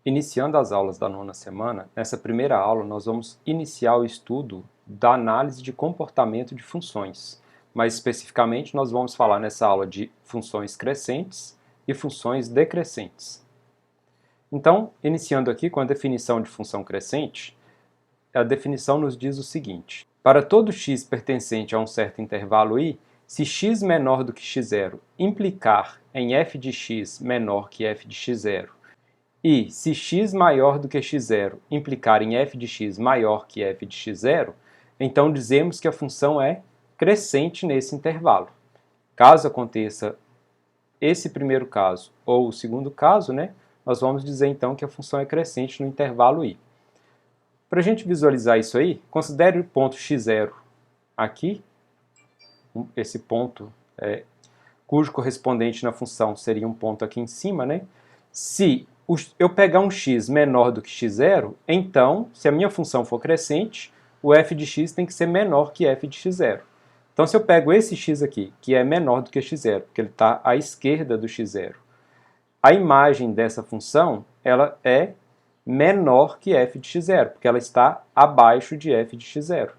Iniciando as aulas da nona semana, nessa primeira aula nós vamos iniciar o estudo da análise de comportamento de funções. Mais especificamente, nós vamos falar nessa aula de funções crescentes e funções decrescentes. Então, iniciando aqui com a definição de função crescente, a definição nos diz o seguinte: para todo x pertencente a um certo intervalo i, se x menor do que x0 implicar em f de x menor que f de x0, e se x maior do que x0 implicar em f de x maior que f de x0, então dizemos que a função é crescente nesse intervalo. Caso aconteça esse primeiro caso ou o segundo caso, nós vamos dizer então que a função é crescente no intervalo i. Para a gente visualizar isso aí, considere o ponto x0 aqui, esse ponto cujo correspondente na função seria um ponto aqui em cima, Se eu pegar um x menor do que x0, então, se a minha função for crescente, o f de x tem que ser menor que f de x0. Então, se eu pego esse x aqui, que é menor do que x0, porque ele está à esquerda do x0, a imagem dessa função ela é menor que f de x0, porque ela está abaixo de f de x0.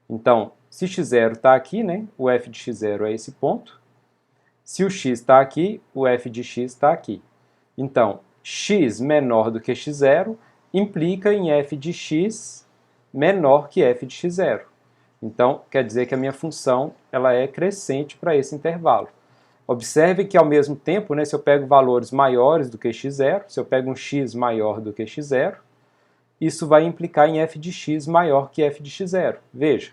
Então, se x0 está aqui, o f de x0 é esse ponto. Se o x está aqui, o f de x está aqui. Então, x menor do que x0 implica em f de x menor que f de x0. Então, quer dizer que a minha função ela é crescente para esse intervalo. Observe que, ao mesmo tempo, se eu pego valores maiores do que x0, se eu pego um x maior do que x0, isso vai implicar em f de x maior que f de x0. Veja,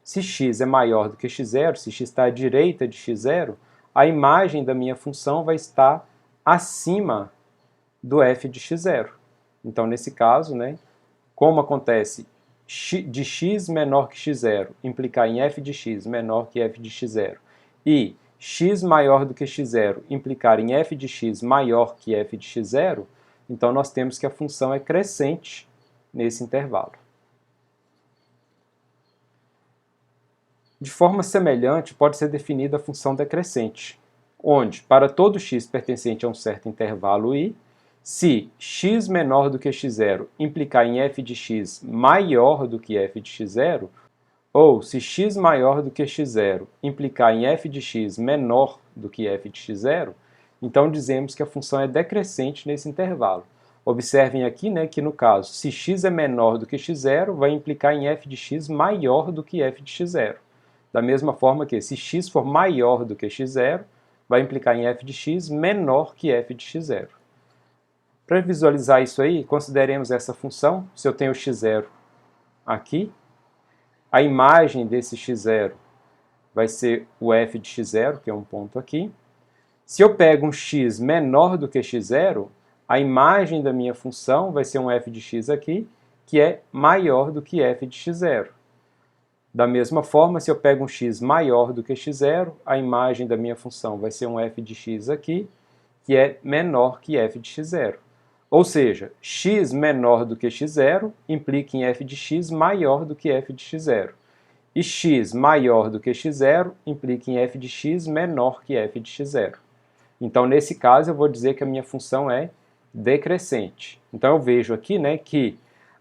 se x é maior do que x0, se x está à direita de x0, a imagem da minha função vai estar acima do f de x0. Então, nesse caso, como acontece de x menor que x0 implicar em f de x menor que f de x0 e x maior do que x0 implicar em f de x maior que f de x0, então nós temos que a função é crescente nesse intervalo. De forma semelhante, pode ser definida a função decrescente, onde, para todo x pertencente a um certo intervalo i, se x menor do que x0 implicar em f de x maior do que f de x0, ou se x maior do que x0 implicar em f de x menor do que f de x0, então dizemos que a função é decrescente nesse intervalo. Observem aqui que no caso, se x é menor do que x0, vai implicar em f de x maior do que f de x0. Da mesma forma que se x for maior do que x0, vai implicar em f de x menor que f de x0. Para visualizar isso aí, consideremos essa função. Se eu tenho x0 aqui, a imagem desse x0 vai ser o f de x0, que é um ponto aqui. Se eu pego um x menor do que x0, a imagem da minha função vai ser um f de x aqui, que é maior do que f de x0. Da mesma forma, se eu pego um x maior do que x0, a imagem da minha função vai ser um f de x aqui, que é menor que f de x0. Ou seja, x menor do que x0 implica em f de x maior do que f de x0. E x maior do que x0 implica em f de x menor que f de x0. Então, nesse caso, eu vou dizer que a minha função é decrescente. Então, eu vejo aqui que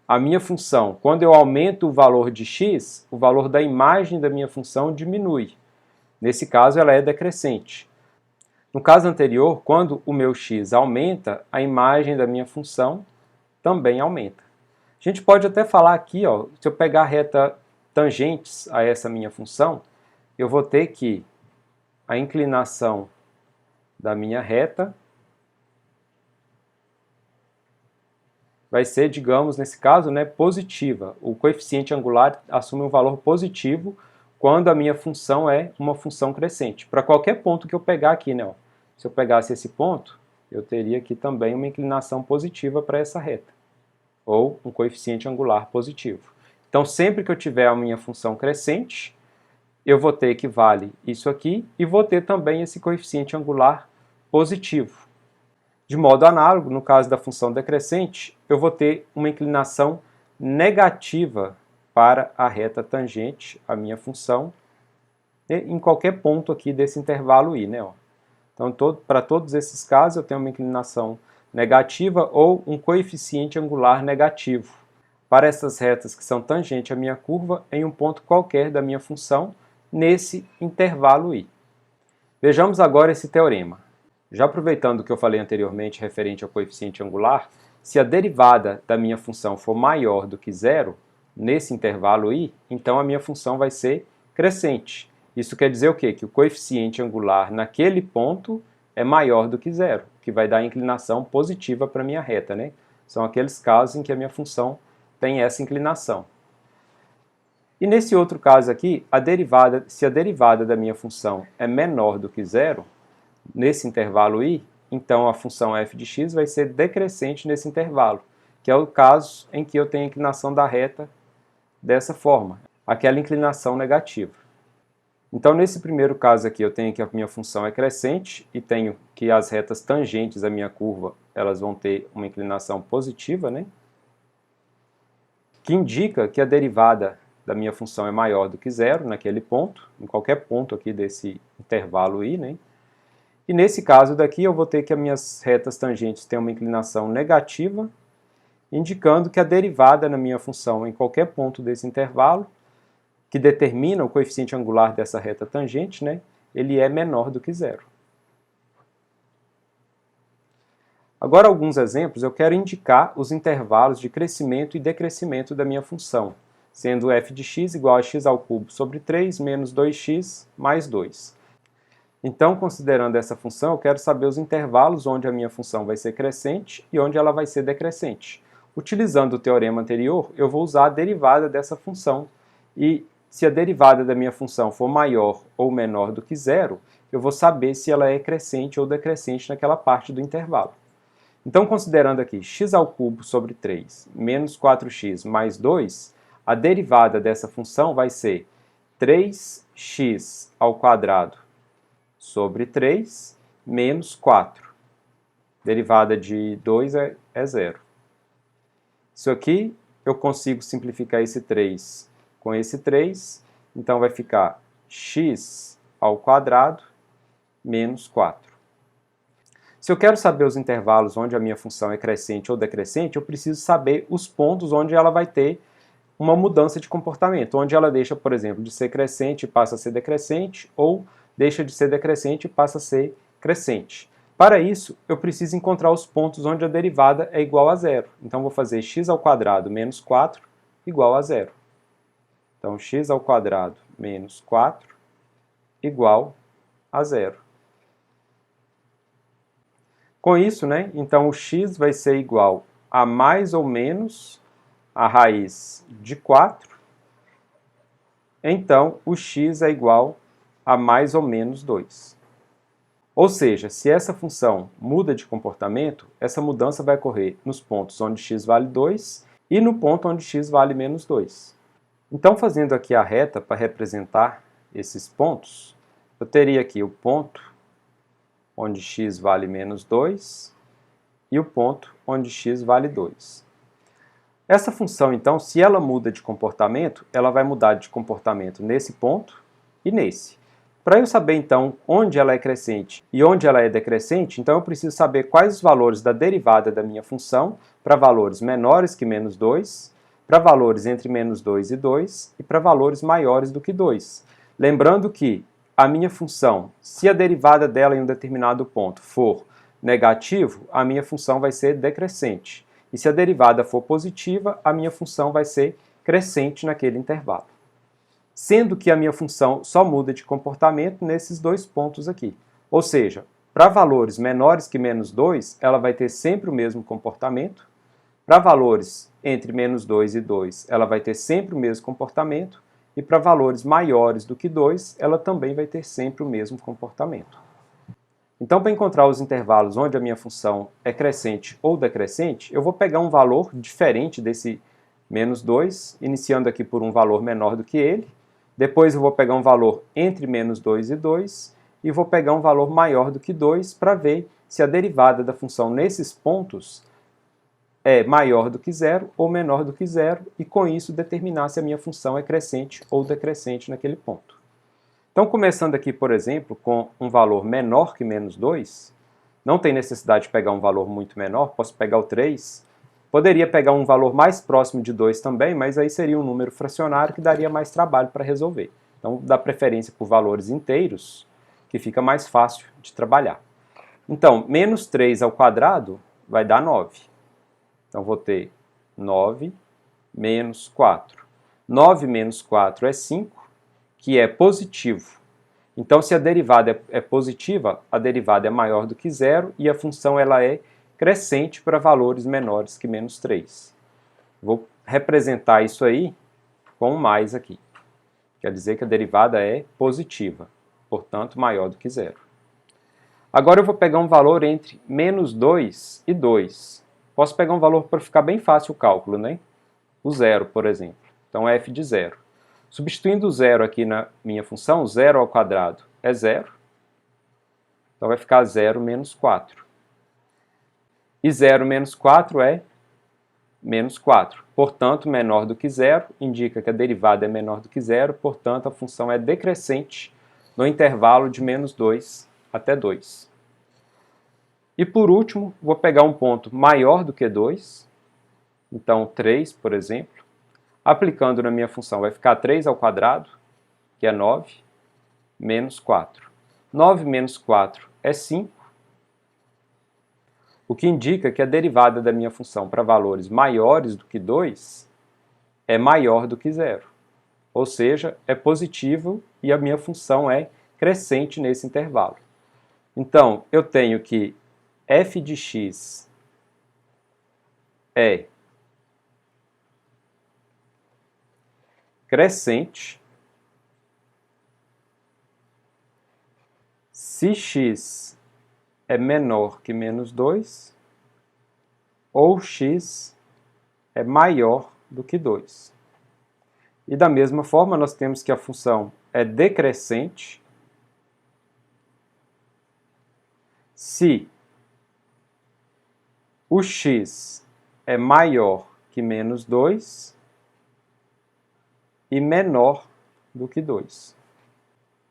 a minha função, quando eu aumento o valor de x, o valor da imagem da minha função diminui. Nesse caso, ela é decrescente. No caso anterior, quando o meu x aumenta, a imagem da minha função também aumenta. A gente pode até falar aqui, se eu pegar a reta tangentes a essa minha função, eu vou ter que a inclinação da minha reta vai ser, digamos, nesse caso, positiva. O coeficiente angular assume um valor positivo quando a minha função é uma função crescente. Para qualquer ponto que eu pegar aqui, se eu pegasse esse ponto, eu teria aqui também uma inclinação positiva para essa reta, ou um coeficiente angular positivo. Então, sempre que eu tiver a minha função crescente, eu vou ter que vale isso aqui e vou ter também esse coeficiente angular positivo. De modo análogo, no caso da função decrescente, eu vou ter uma inclinação negativa para a reta tangente, a minha função, em qualquer ponto aqui desse intervalo i. Então, para todos esses casos, eu tenho uma inclinação negativa ou um coeficiente angular negativo para essas retas que são tangentes à minha curva em um ponto qualquer da minha função nesse intervalo i. Vejamos agora esse teorema. Já aproveitando o que eu falei anteriormente referente ao coeficiente angular, se a derivada da minha função for maior do que zero, nesse intervalo i, então a minha função vai ser crescente. Isso quer dizer o quê? Que o coeficiente angular naquele ponto é maior do que zero, que vai dar a inclinação positiva para a minha reta, né? São aqueles casos em que a minha função tem essa inclinação. E nesse outro caso aqui, se a derivada da minha função é menor do que zero, nesse intervalo i, então a função f de x vai ser decrescente nesse intervalo, que é o caso em que eu tenho a inclinação da reta dessa forma, aquela inclinação negativa. Então, nesse primeiro caso aqui, eu tenho que a minha função é crescente e tenho que as retas tangentes à minha curva, elas vão ter uma inclinação positiva, né? Que indica que a derivada da minha função é maior do que zero naquele ponto, em qualquer ponto aqui desse intervalo i, né? E nesse caso daqui eu vou ter que as minhas retas tangentes têm uma inclinação negativa, indicando que a derivada na minha função em qualquer ponto desse intervalo, que determina o coeficiente angular dessa reta tangente, né, ele é menor do que zero. Agora, alguns exemplos, eu quero indicar os intervalos de crescimento e decrescimento da minha função, sendo f de x igual a x ao cubo sobre 3 menos 2x mais 2. Então, considerando essa função, eu quero saber os intervalos onde a minha função vai ser crescente e onde ela vai ser decrescente. Utilizando o teorema anterior, eu vou usar a derivada dessa função e se a derivada da minha função for maior ou menor do que zero, eu vou saber se ela é crescente ou decrescente naquela parte do intervalo. Então, considerando aqui x ao cubo sobre 3 menos 4x mais 2, a derivada dessa função vai ser 3x ao quadrado sobre 3 menos 4. Derivada de 2 é zero. Isso aqui, eu consigo simplificar esse 3 com esse 3, então vai ficar x ao quadrado menos 4. Se eu quero saber os intervalos onde a minha função é crescente ou decrescente, eu preciso saber os pontos onde ela vai ter uma mudança de comportamento, onde ela deixa, por exemplo, de ser crescente e passa a ser decrescente, ou deixa de ser decrescente e passa a ser crescente. Para isso, eu preciso encontrar os pontos onde a derivada é igual a zero. Então, vou fazer x ao quadrado menos 4 igual a zero. Então, x ao quadrado menos 4 igual a zero. Com isso, né, então o x vai ser igual a mais ou menos a raiz de 4. Então, o x é igual a mais ou menos 2. Ou seja, se essa função muda de comportamento, essa mudança vai ocorrer nos pontos onde x vale 2 e no ponto onde x vale menos 2. Então, fazendo aqui a reta para representar esses pontos, eu teria aqui o ponto onde x vale menos 2 e o ponto onde x vale 2. Essa função, então, se ela muda de comportamento, ela vai mudar de comportamento nesse ponto e nesse. Para eu saber, então, onde ela é crescente e onde ela é decrescente, então eu preciso saber quais os valores da derivada da minha função para valores menores que menos 2, para valores entre menos 2 e 2 e para valores maiores do que 2. Lembrando que a minha função, se a derivada dela em um determinado ponto for negativo, a minha função vai ser decrescente. E se a derivada for positiva, a minha função vai ser crescente naquele intervalo. Sendo que a minha função só muda de comportamento nesses dois pontos aqui. Ou seja, para valores menores que menos 2, ela vai ter sempre o mesmo comportamento. Para valores entre menos 2 e 2, ela vai ter sempre o mesmo comportamento. E para valores maiores do que 2, ela também vai ter sempre o mesmo comportamento. Então, para encontrar os intervalos onde a minha função é crescente ou decrescente, eu vou pegar um valor diferente desse menos 2, iniciando aqui por um valor menor do que ele. Depois eu vou pegar um valor entre menos 2 e 2 e vou pegar um valor maior do que 2 para ver se a derivada da função nesses pontos é maior do que zero ou menor do que zero e com isso determinar se a minha função é crescente ou decrescente naquele ponto. Então, começando aqui, por exemplo, com um valor menor que menos 2, não tem necessidade de pegar um valor muito menor, posso pegar o 3. Poderia pegar um valor mais próximo de 2 também, mas aí seria um número fracionário que daria mais trabalho para resolver. Então, dá preferência por valores inteiros, que fica mais fácil de trabalhar. Então, menos 3 ao quadrado vai dar 9. Então, vou ter 9 menos 4. 9 menos 4 é 5, que é positivo. Então, se a derivada é positiva, a derivada é maior do que zero e a função ela é crescente para valores menores que menos 3. Vou representar isso aí com um mais aqui. Quer dizer que a derivada é positiva, portanto, maior do que zero. Agora eu vou pegar um valor entre menos 2 e 2. Posso pegar um valor para ficar bem fácil o cálculo, né? O zero, por exemplo. Então, f de zero. Substituindo o zero aqui na minha função, 0 ao quadrado é 0. Então, vai ficar 0 menos 4. E 0 menos 4 é menos 4. Portanto, menor do que zero, indica que a derivada é menor do que zero, portanto, a função é decrescente no intervalo de menos 2 até 2. E por último, vou pegar um ponto maior do que 2, então 3, por exemplo. Aplicando na minha função, vai ficar 3 ao quadrado, que é 9, menos 4. 9 menos 4 é 5, o que indica que a derivada da minha função para valores maiores do que 2 é maior do que zero. Ou seja, é positivo e a minha função é crescente nesse intervalo. Então, eu tenho que f de x é crescente se x é menor que menos 2 ou x é maior do que 2. E da mesma forma, nós temos que a função é decrescente se o x é maior que menos 2 e menor do que 2.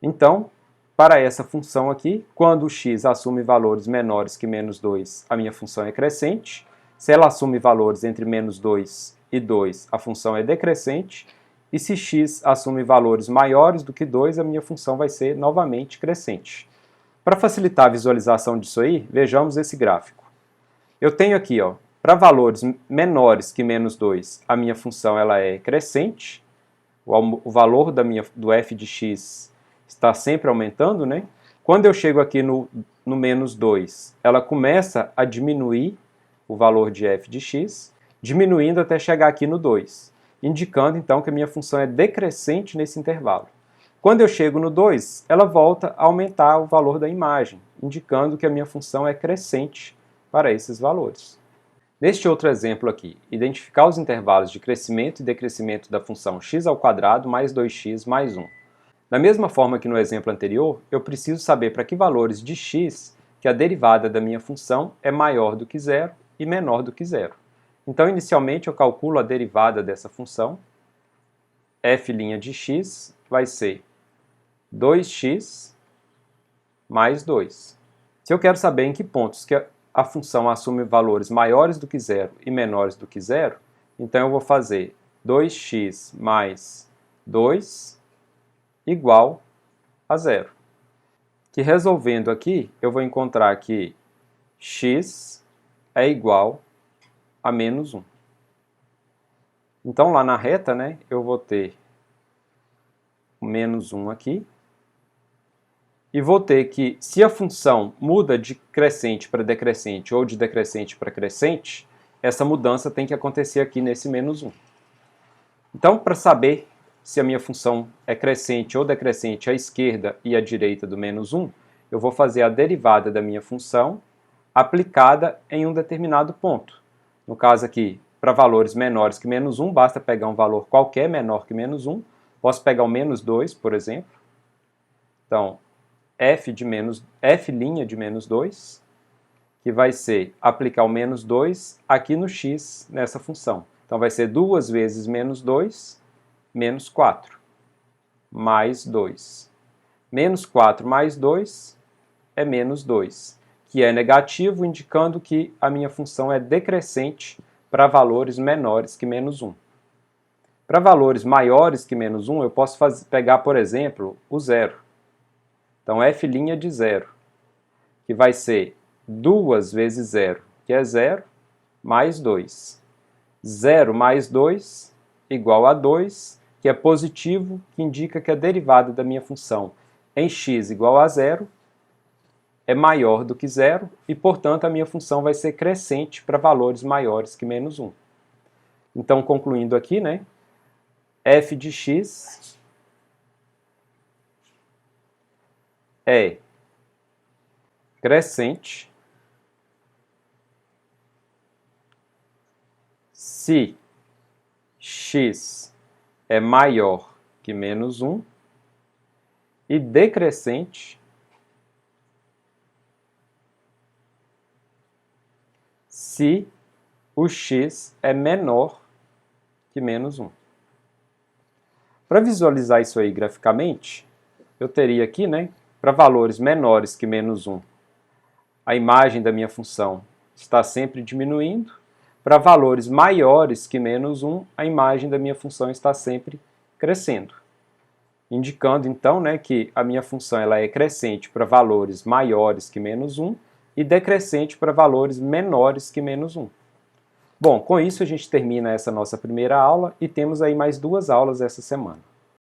Então, para essa função aqui, quando o x assume valores menores que menos 2, a minha função é crescente. Se ela assume valores entre menos 2 e 2, a função é decrescente. E se x assume valores maiores do que 2, a minha função vai ser novamente crescente. Para facilitar a visualização disso aí, vejamos esse gráfico. Eu tenho aqui, para valores menores que menos 2, a minha função ela é crescente. O valor do f de x está sempre aumentando, né? Quando eu chego aqui no menos 2, ela começa a diminuir o valor de f de x, diminuindo até chegar aqui no 2, indicando então que a minha função é decrescente nesse intervalo. Quando eu chego no 2, ela volta a aumentar o valor da imagem, indicando que a minha função é crescente para esses valores. Neste outro exemplo aqui, identificar os intervalos de crescimento e decrescimento da função x² mais 2x mais 1. Da mesma forma que no exemplo anterior, eu preciso saber para que valores de x que a derivada da minha função é maior do que zero e menor do que zero. Então, inicialmente, eu calculo a derivada dessa função. f' de x vai ser 2x mais 2. Se eu quero saber em que pontos que a função assume valores maiores do que zero e menores do que zero, então eu vou fazer 2x mais 2 igual a zero. Que resolvendo aqui, eu vou encontrar que x é igual a menos 1. Então lá na reta, né, eu vou ter o menos 1 aqui, e vou ter que, se a função muda de crescente para decrescente ou de decrescente para crescente, essa mudança tem que acontecer aqui nesse menos 1. Então, para saber se a minha função é crescente ou decrescente à esquerda e à direita do menos 1, eu vou fazer a derivada da minha função aplicada em um determinado ponto. No caso aqui, para valores menores que menos 1, basta pegar um valor qualquer menor que menos 1. Posso pegar o menos 2, por exemplo. Então, f' de menos 2, que vai ser aplicar o menos 2 aqui no x, nessa função. Então, vai ser 2 vezes menos 2, menos 4, mais 2. Menos 4 mais 2 é menos 2, que é negativo, indicando que a minha função é decrescente para valores menores que menos 1. Para valores maiores que menos 1, eu posso pegar, por exemplo, o zero. Então, f' de zero, que vai ser 2 vezes zero, que é zero, mais 2. 0 mais 2 igual a 2, que é positivo, que indica que a derivada da minha função em x igual a zero é maior do que zero e, portanto, a minha função vai ser crescente para valores maiores que menos 1. Então, concluindo aqui, né, f de x é crescente se x é maior que menos 1 e decrescente se o x é menor que menos 1. Para visualizar isso aí graficamente, eu teria aqui, né, para valores menores que menos 1, a imagem da minha função está sempre diminuindo. Para valores maiores que menos 1, a imagem da minha função está sempre crescendo. Indicando, então, né, que a minha função ela é crescente para valores maiores que menos 1 e decrescente para valores menores que menos 1. Bom, com isso a gente termina essa nossa primeira aula e temos aí mais 2 aulas essa semana.